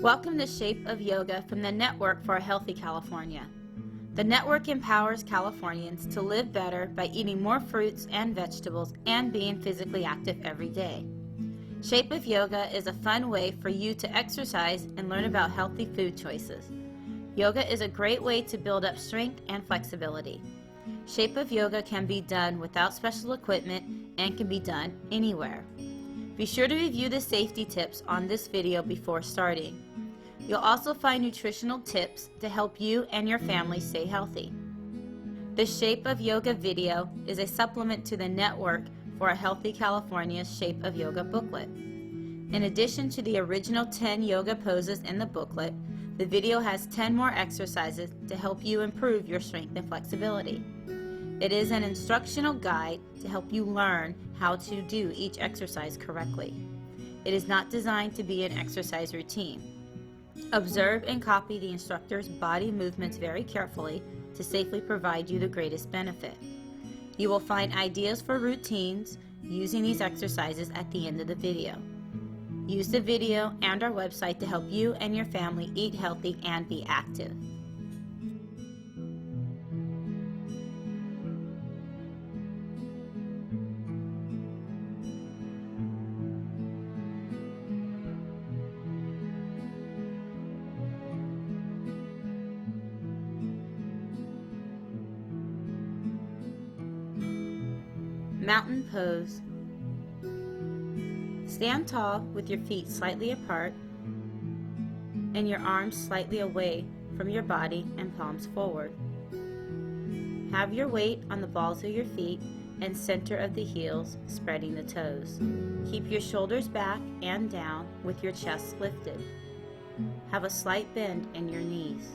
Welcome to Shape of Yoga from the Network for a Healthy California. The network empowers Californians to live better by eating more fruits and vegetables and being physically active every day. Shape of Yoga is a fun way for you to exercise and learn about healthy food choices. Yoga is a great way to build up strength and flexibility. Shape of Yoga can be done without special equipment and can be done anywhere. Be sure to review the safety tips on this video before starting. You'll also find nutritional tips to help you and your family stay healthy. The Shape of Yoga video is a supplement to the Network for a Healthy California's Shape of Yoga booklet. In addition to the original 10 yoga poses in the booklet, the video has 10 more exercises to help you improve your strength and flexibility. It is an instructional guide to help you learn how to do each exercise correctly. It is not designed to be an exercise routine. Observe and copy the instructor's body movements very carefully to safely provide you the greatest benefit. You will find ideas for routines using these exercises at the end of the video. Use the video and our website to help you and your family eat healthy and be active. Mountain pose. Stand tall with your feet slightly apart and your arms slightly away from your body and palms forward. Have your weight on the balls of your feet and center of the heels, spreading the toes. Keep your shoulders back and down with your chest lifted. Have a slight bend in your knees.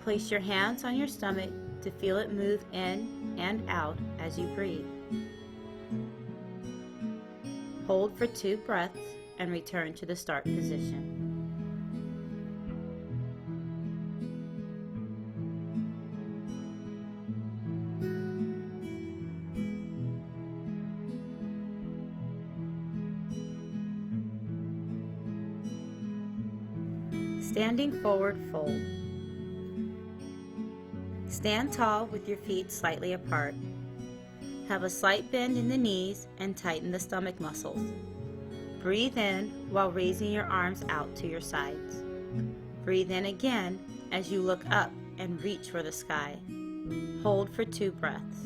Place your hands on your stomach to feel it move in and out as you breathe. Hold for 2 breaths and return to the start position. Standing forward fold. Stand tall with your feet slightly apart. Have a slight bend in the knees and tighten the stomach muscles. Breathe in while raising your arms out to your sides. Breathe in again as you look up and reach for the sky. Hold for 2 breaths.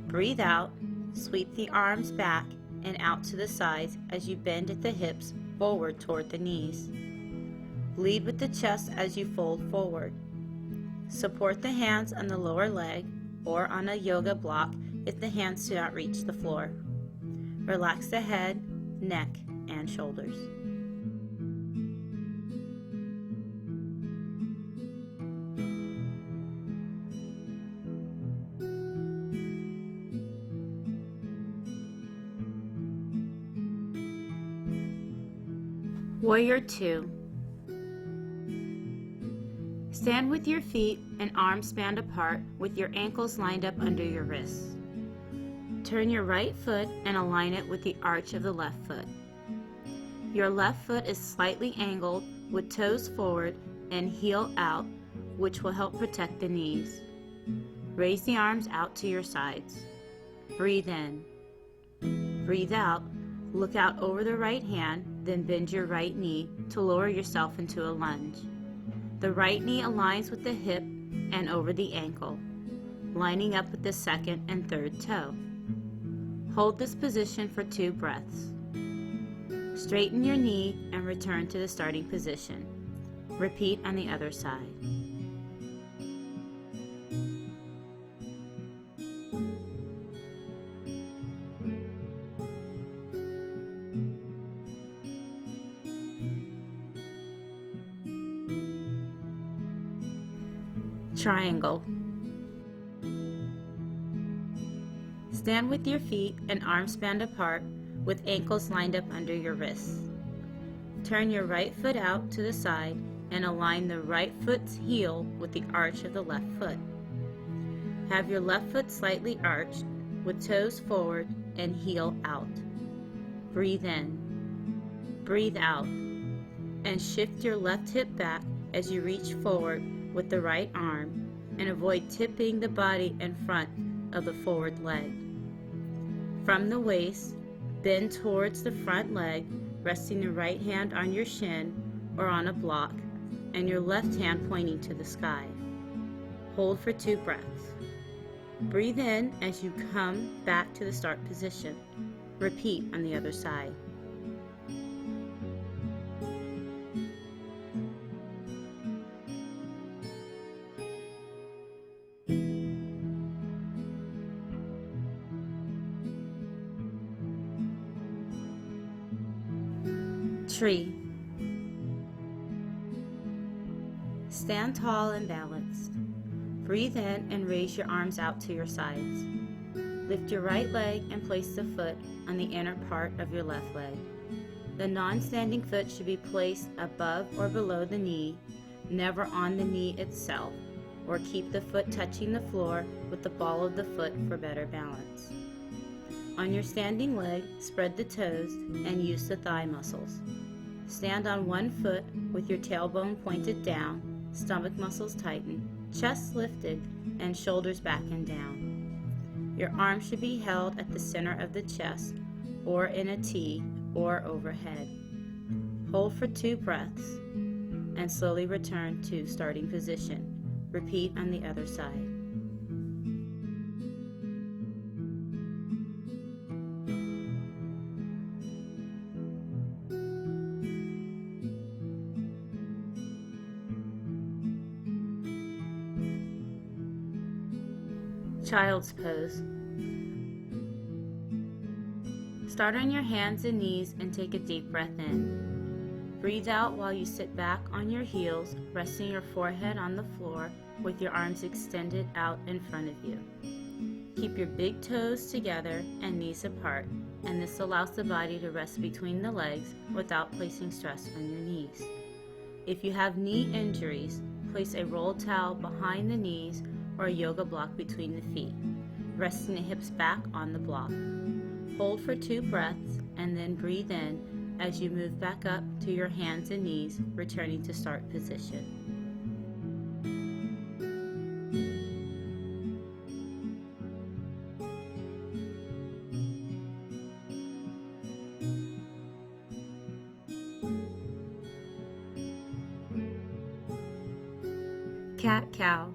Breathe out, sweep the arms back and out to the sides as you bend at the hips forward toward the knees. Lead with the chest as you fold forward. Support the hands on the lower leg or on a yoga block if the hands do not reach the floor. Relax the head, neck, and shoulders. Warrior 2. Stand with your feet and arms spanned apart with your ankles lined up under your wrists. Turn your right foot and align it with the arch of the left foot. Your left foot is slightly angled with toes forward and heel out, which will help protect the knees. Raise the arms out to your sides. Breathe in. Breathe out. Look out over the right hand, then bend your right knee to lower yourself into a lunge. The right knee aligns with the hip and over the ankle, lining up with the second and third toe. Hold this position for 2 breaths. Straighten your knee and return to the starting position. Repeat on the other side. Triangle. Stand with your feet and arms spanned apart with ankles lined up under your wrists. Turn your right foot out to the side and align the right foot's heel with the arch of the left foot. Have your left foot slightly arched with toes forward and heel out. Breathe in. Breathe out. and shift your left hip back as you reach forward with the right arm, and avoid tipping the body in front of the forward leg. From the waist, bend towards the front leg, resting your right hand on your shin or on a block, and your left hand pointing to the sky. Hold for 2 breaths. Breathe in as you come back to the start position. Repeat on the other side. Tree. Stand tall and balanced. Breathe in and raise your arms out to your sides. Lift your right leg and place the foot on the inner part of your left leg. The non-standing foot should be placed above or below the knee, never on the knee itself, or keep the foot touching the floor with the ball of the foot for better balance. On your standing leg, spread the toes and use the thigh muscles. Stand on one foot with your tailbone pointed down, stomach muscles tightened, chest lifted, and shoulders back and down. Your arms should be held at the center of the chest, or in a T, or overhead. Hold for 2 breaths, and slowly return to starting position. Repeat on the other side. Child's pose. Start on your hands and knees and take a deep breath in. Breathe out while you sit back on your heels, resting your forehead on the floor with your arms extended out in front of you. Keep your big toes together and knees apart, and this allows the body to rest between the legs without placing stress on your knees. If you have knee injuries, place a rolled towel behind the knees or a yoga block between the feet, resting the hips back on the block. Hold for 2 breaths and then breathe in as you move back up to your hands and knees, returning to start position. Cat-cow.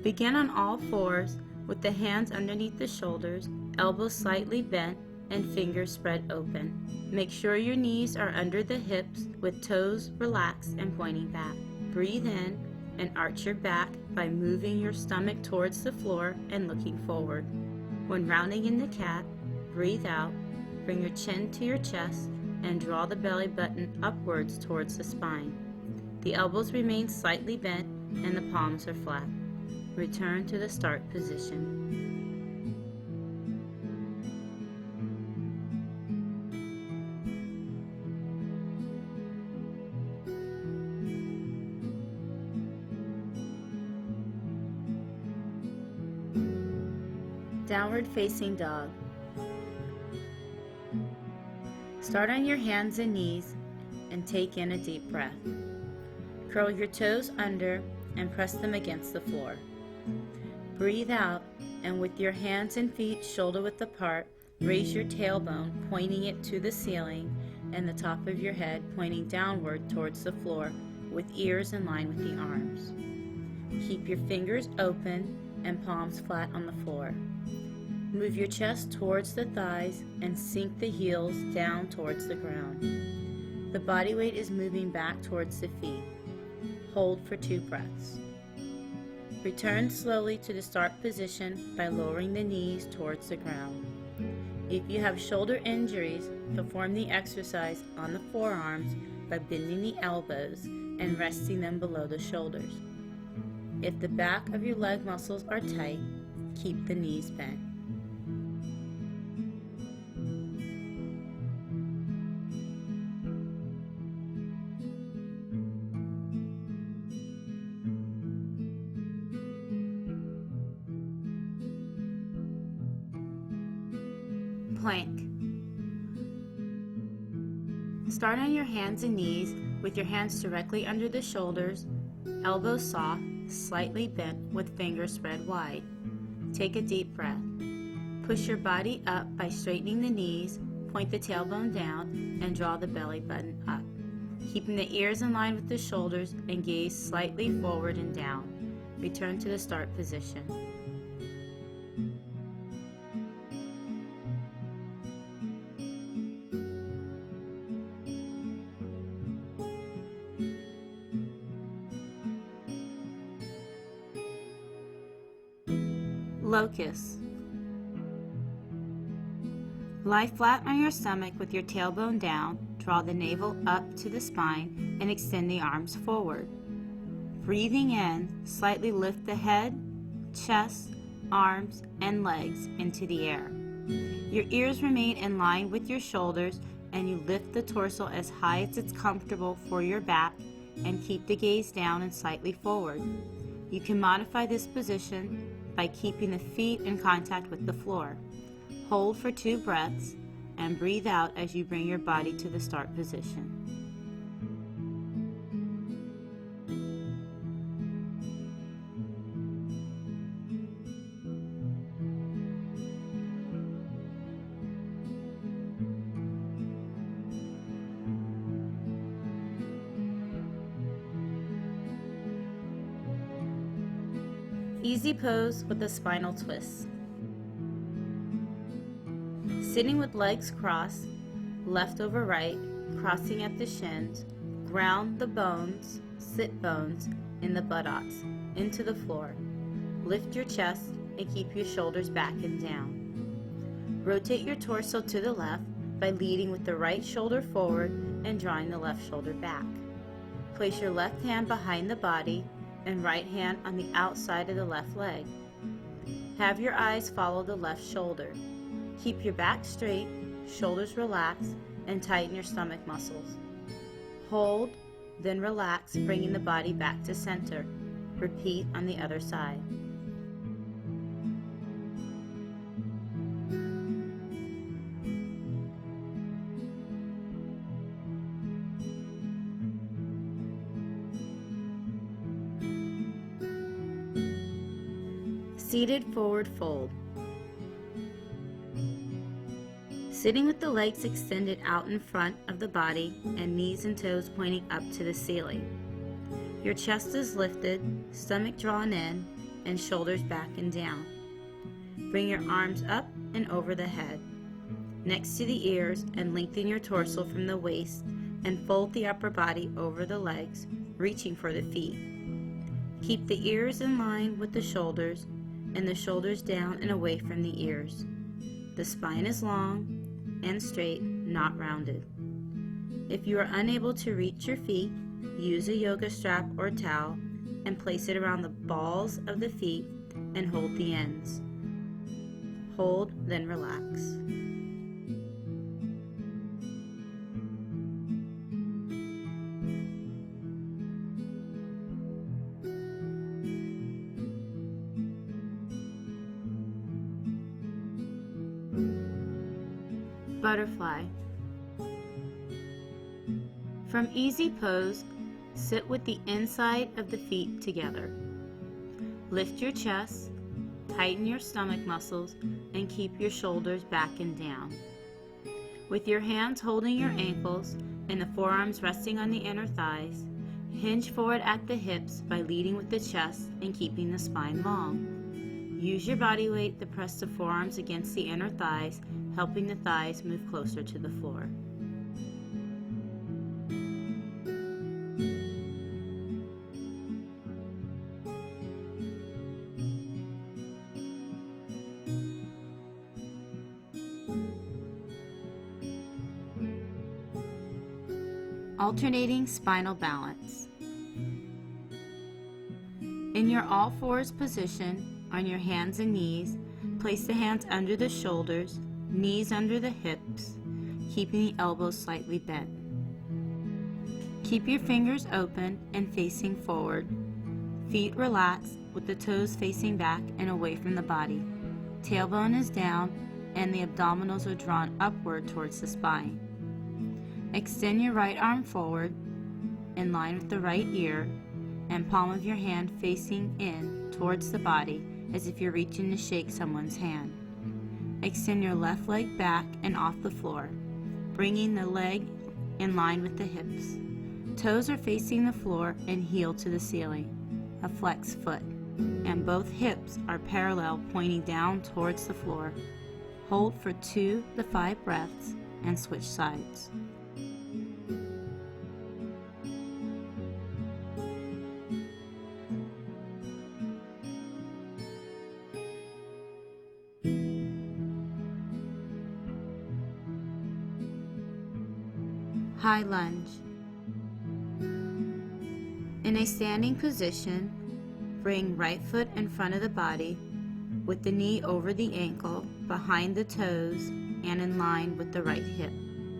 Begin on all fours with the hands underneath the shoulders, elbows slightly bent, and fingers spread open. Make sure your knees are under the hips with toes relaxed and pointing back. Breathe in and arch your back by moving your stomach towards the floor and looking forward. When rounding in the cat, breathe out, bring your chin to your chest, and draw the belly button upwards towards the spine. The elbows remain slightly bent and the palms are flat. Return to the start position. Downward facing dog. Start on your hands and knees and take in a deep breath. Curl your toes under and press them against the floor. Breathe out, and with your hands and feet shoulder width apart, raise your tailbone, pointing it to the ceiling, and the top of your head pointing downward towards the floor, with ears in line with the arms. Keep your fingers open and palms flat on the floor. Move your chest towards the thighs and sink the heels down towards the ground. The body weight is moving back towards the feet. Hold for 2 breaths. Return slowly to the start position by lowering the knees towards the ground. If you have shoulder injuries, perform the exercise on the forearms by bending the elbows and resting them below the shoulders. If the back of your leg muscles are tight, keep the knees bent. Plank. Start on your hands and knees with your hands directly under the shoulders, elbows soft, slightly bent with fingers spread wide. Take a deep breath. Push your body up by straightening the knees, point the tailbone down, and draw the belly button up. Keeping the ears in line with the shoulders and gaze slightly forward and down. Return to the start position. Locust. Lie flat on your stomach with your tailbone down, draw the navel up to the spine, and extend the arms forward. Breathing in, slightly lift the head, chest, arms, and legs into the air. Your ears remain in line with your shoulders, and you lift the torso as high as it's comfortable for your back, and keep the gaze down and slightly forward. You can modify this position by keeping the feet in contact with the floor. Hold for 2 breaths and breathe out as you bring your body to the start position. Easy pose with a spinal twist. Sitting with legs crossed, left over right, crossing at the shins, ground the bones, sit bones, in the buttocks, into the floor. Lift your chest and keep your shoulders back and down. Rotate your torso to the left by leading with the right shoulder forward and drawing the left shoulder back. Place your left hand behind the body and right hand on the outside of the left leg. Have your eyes follow the left shoulder. Keep your back straight, shoulders relaxed, and tighten your stomach muscles. Hold, then relax, bringing the body back to center. Repeat on the other side. Seated forward fold. Sitting with the legs extended out in front of the body and knees and toes pointing up to the ceiling. Your chest is lifted, stomach drawn in, and shoulders back and down. Bring your arms up and over the head, next to the ears, and lengthen your torso from the waist and fold the upper body over the legs, reaching for the feet. Keep the ears in line with the shoulders and the shoulders down and away from the ears. The spine is long and straight, not rounded. If you are unable to reach your feet, use a yoga strap or towel and place it around the balls of the feet and hold the ends. Hold, then relax. Butterfly. From easy pose, sit with the inside of the feet together. Lift your chest, tighten your stomach muscles, and keep your shoulders back and down. With your hands holding your ankles and the forearms resting on the inner thighs, hinge forward at the hips by leading with the chest and keeping the spine long. Use your body weight to press the forearms against the inner thighs, helping the thighs move closer to the floor. Alternating spinal balance. In your all fours position, on your hands and knees, place the hands under the shoulders, knees under the hips, keeping the elbows slightly bent. Keep your fingers open and facing forward. Feet relaxed with the toes facing back and away from the body. Tailbone is down and the abdominals are drawn upward towards the spine. Extend your right arm forward in line with the right ear and palm of your hand facing in towards the body as if you're reaching to shake someone's hand. Extend your left leg back and off the floor, bringing the leg in line with the hips. Toes are facing the floor and heel to the ceiling, a flex foot, and both hips are parallel pointing down towards the floor. Hold for 2 to 5 breaths and switch sides. High lunge. In a standing position, bring right foot in front of the body with the knee over the ankle, behind the toes, and in line with the right hip.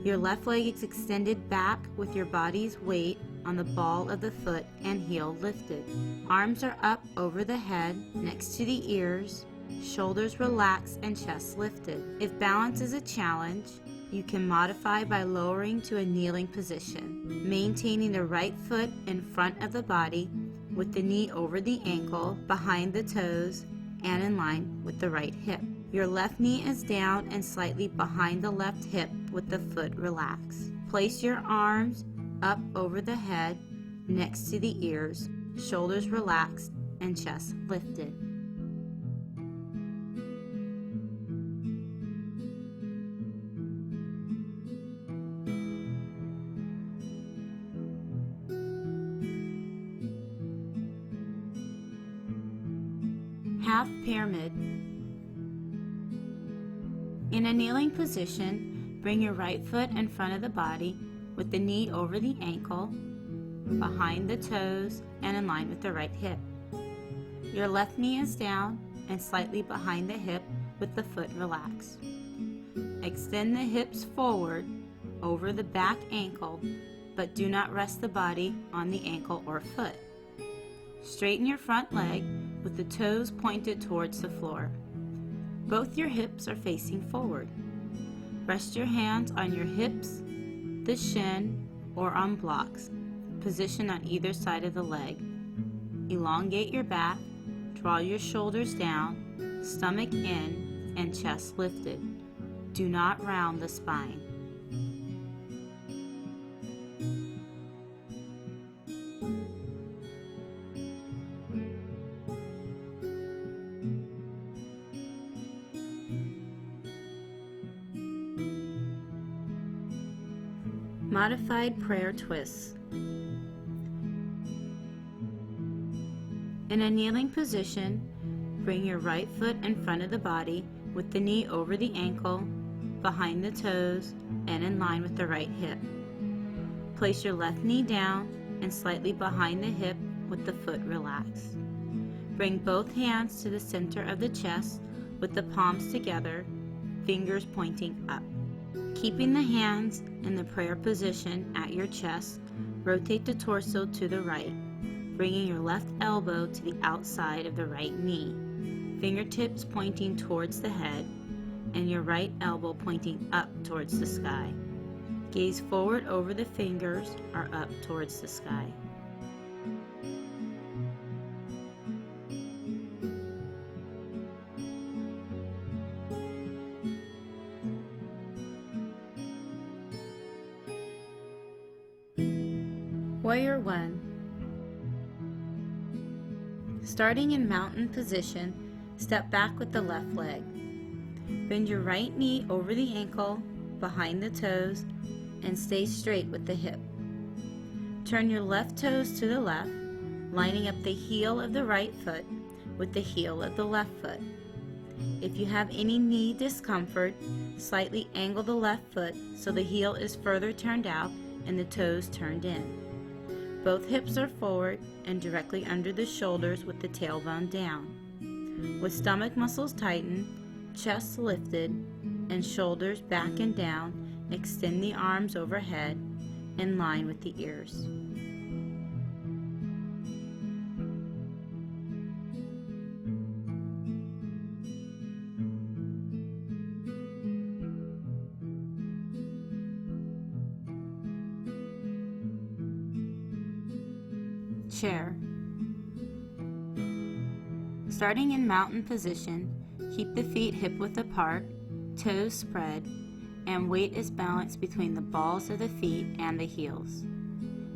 Your left leg is extended back with your body's weight on the ball of the foot and heel lifted. Arms are up over the head, next to the ears, shoulders relaxed and chest lifted. If balance is a challenge, you can modify by lowering to a kneeling position, maintaining the right foot in front of the body with the knee over the ankle, behind the toes, and in line with the right hip. Your left knee is down and slightly behind the left hip with the foot relaxed. Place your arms up over the head, next to the ears, shoulders relaxed, and chest lifted. Half pyramid. In a kneeling position, bring your right foot in front of the body with the knee over the ankle, behind the toes, and in line with the right hip. Your left knee is down and slightly behind the hip with the foot relaxed. Extend the hips forward over the back ankle, but do not rest the body on the ankle or foot. Straighten your front leg with the toes pointed towards the floor. Both your hips are facing forward. Rest your hands on your hips, the shin, or on blocks, positioned on either side of the leg. Elongate your back, draw your shoulders down, stomach in, and chest lifted. Do not round the spine. Modified prayer twists. In a kneeling position, bring your right foot in front of the body with the knee over the ankle, behind the toes, and in line with the right hip. Place your left knee down and slightly behind the hip with the foot relaxed. Bring both hands to the center of the chest with the palms together, fingers pointing up. Keeping the hands in the prayer position at your chest, rotate the torso to the right, bringing your left elbow to the outside of the right knee, fingertips pointing towards the head, and your right elbow pointing up towards the sky. Gaze forward over the fingers or up towards the sky. Warrior 1. Starting in mountain position, step back with the left leg. Bend your right knee over the ankle, behind the toes, and stay straight with the hip. Turn your left toes to the left, lining up the heel of the right foot with the heel of the left foot. If you have any knee discomfort, slightly angle the left foot so the heel is further turned out and the toes turned in. Both hips are forward and directly under the shoulders with the tailbone down. With stomach muscles tightened, chest lifted, and shoulders back and down, extend the arms overhead in line with the ears. chair. Starting in mountain position, keep the feet hip-width apart, toes spread, and weight is balanced between the balls of the feet and the heels.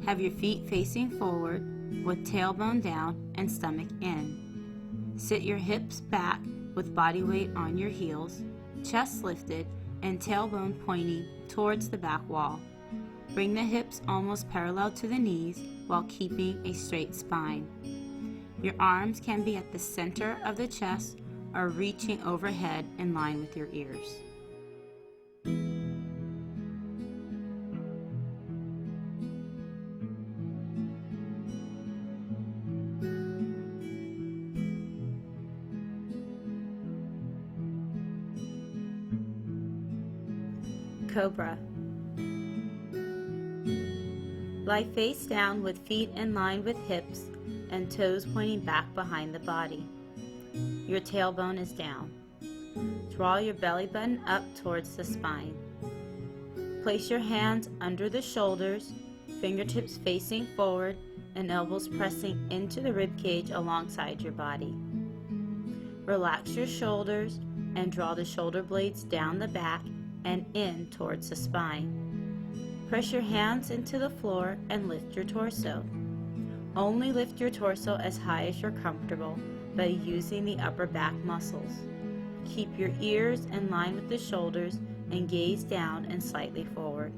Have your feet facing forward with tailbone down and stomach in. Sit your hips back with body weight on your heels, chest lifted, and tailbone pointing towards the back wall. Bring the hips almost parallel to the knees while keeping a straight spine. Your arms can be at the center of the chest or reaching overhead in line with your ears. Cobra. Lie face down with feet in line with hips and toes pointing back behind the body. Your tailbone is down. Draw your belly button up towards the spine. Place your hands under the shoulders, fingertips facing forward and elbows pressing into the rib cage alongside your body. Relax your shoulders and draw the shoulder blades down the back and in towards the spine. Press your hands into the floor and lift your torso. Only lift your torso as high as you're comfortable by using the upper back muscles. Keep your ears in line with the shoulders and gaze down and slightly forward.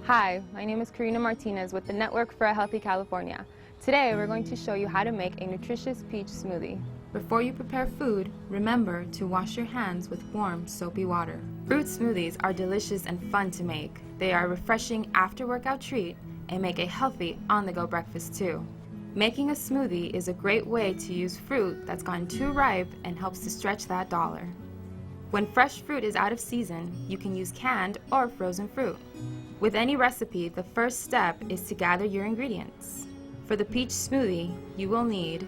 Hi, my name is Karina Martinez with the Network for a Healthy California. Today we're going to show you how to make a nutritious peach smoothie. Before you prepare food, remember to wash your hands with warm, soapy water. Fruit smoothies are delicious and fun to make. They are a refreshing after-workout treat and make a healthy on-the-go breakfast too. Making a smoothie is a great way to use fruit that's gotten too ripe and helps to stretch that dollar. When fresh fruit is out of season, you can use canned or frozen fruit. With any recipe, the first step is to gather your ingredients. For the peach smoothie, you will need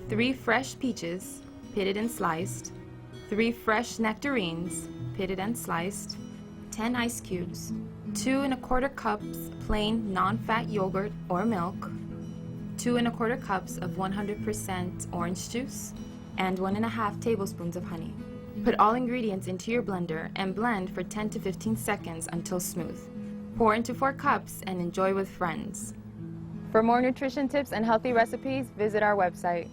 3 fresh peaches, pitted and sliced, 3 fresh nectarines, pitted and sliced, 10 ice cubes, 2 1/4 cups plain non-fat yogurt or milk, 2 1/4 cups of 100% orange juice, and 1½ tablespoons of honey. Put all ingredients into your blender and blend for 10 to 15 seconds until smooth. Pour into 4 cups and enjoy with friends. For more nutrition tips and healthy recipes, visit our website.